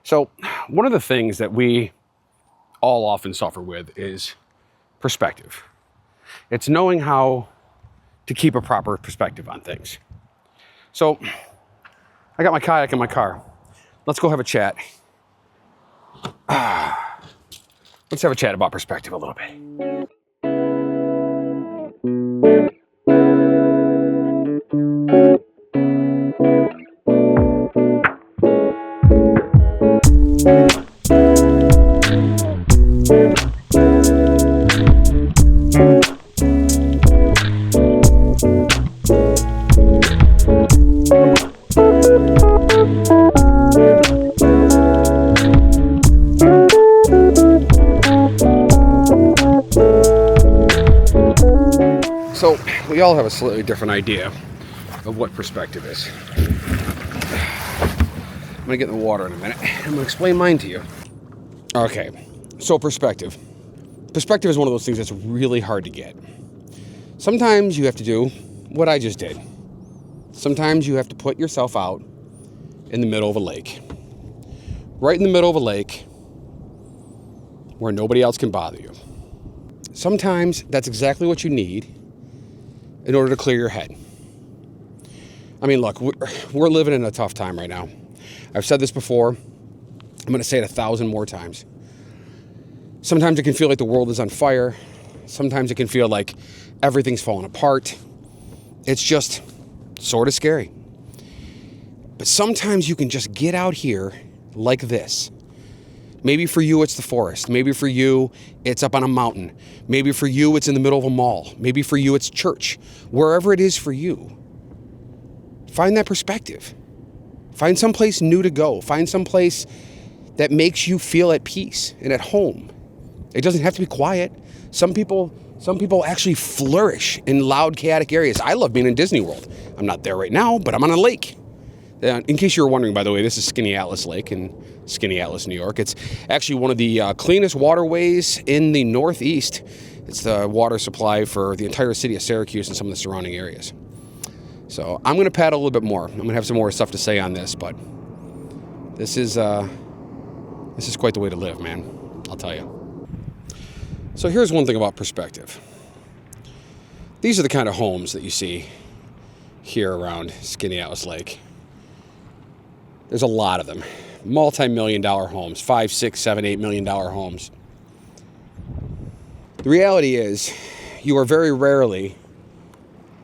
So one of the things that we all often suffer with is perspective. It's knowing how to keep a proper perspective on things. So I got my kayak in my car. Let's go have a chat. Let's have a chat about perspective a little bit. So we all have a slightly different idea of what perspective is. I'm gonna get in the water in a minute. I'm gonna explain mine to you. Okay, so perspective. Perspective is one of those things that's really hard to get. Sometimes you have to do what I just did. Sometimes you have to put yourself out in the middle of a lake. Right in the middle of a lake where nobody else can bother you. Sometimes that's exactly what you need in order to clear your head. I mean, look, we're living in a tough time right now. I've said this before. I'm going to say it 1,000 more times. Sometimes it can feel like the world is on fire. Sometimes it can feel like everything's falling apart. It's just sort of scary. But sometimes you can just get out here like this. Maybe for you, it's the forest. Maybe for you, it's up on a mountain. Maybe for you, it's in the middle of a mall. Maybe for you, it's church. Wherever it is for you, find that perspective. Find someplace new to go. Find someplace that makes you feel at peace and at home. It doesn't have to be quiet. Some people actually flourish in loud, chaotic areas. I love being in Disney World. I'm not there right now, but I'm on a lake. In case you were wondering, by the way, this is Skaneateles Lake in Skaneateles, New York. It's actually one of the cleanest waterways in the Northeast. It's the water supply for the entire city of Syracuse and some of the surrounding areas. So I'm going to paddle a little bit more. I'm going to have some more stuff to say on this, but this is quite the way to live, man. I'll tell you. So here's one thing about perspective. These are the kind of homes that you see here around Skaneateles Lake. There's a lot of them. Multi-million-dollar homes, $5, $6, $7, $8 million homes. The reality is, you are very rarely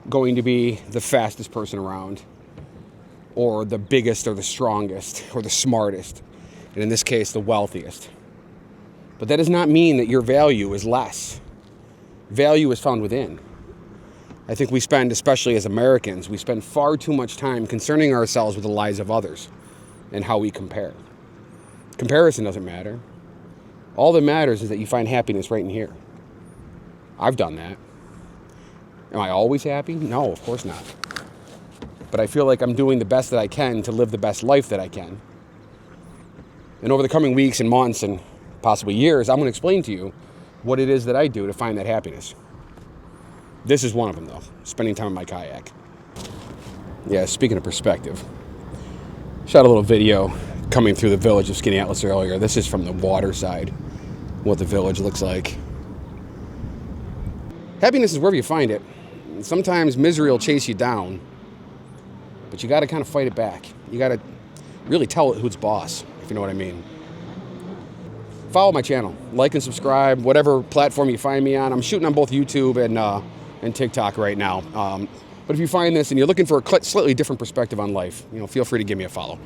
going to be the fastest person around, or the biggest, or the strongest, or the smartest, and in this case, the wealthiest. But that does not mean that your value is less. Value is found within. I think we spend, especially as Americans, we spend far too much time concerning ourselves with the lives of others and how we compare. Comparison doesn't matter. All that matters is that you find happiness right in here. I've done that. Am I always happy? No, of course not. But I feel like I'm doing the best that I can to live the best life that I can. And over the coming weeks and months and possibly years, I'm going to explain to you what it is that I do to find that happiness. This is one of them, though, spending time in my kayak. Yeah, speaking of perspective, shot a little video coming through the village of Skaneateles earlier. This is from the water side, what the village looks like. Happiness is wherever you find it. Sometimes misery will chase you down, but you got to kind of fight it back. You got to really tell it who's boss, if you know what I mean. Follow my channel, like and subscribe, whatever platform you find me on. I'm shooting on both YouTube and TikTok right now. But if you find this and you're looking for a slightly different perspective on life, feel free to give me a follow.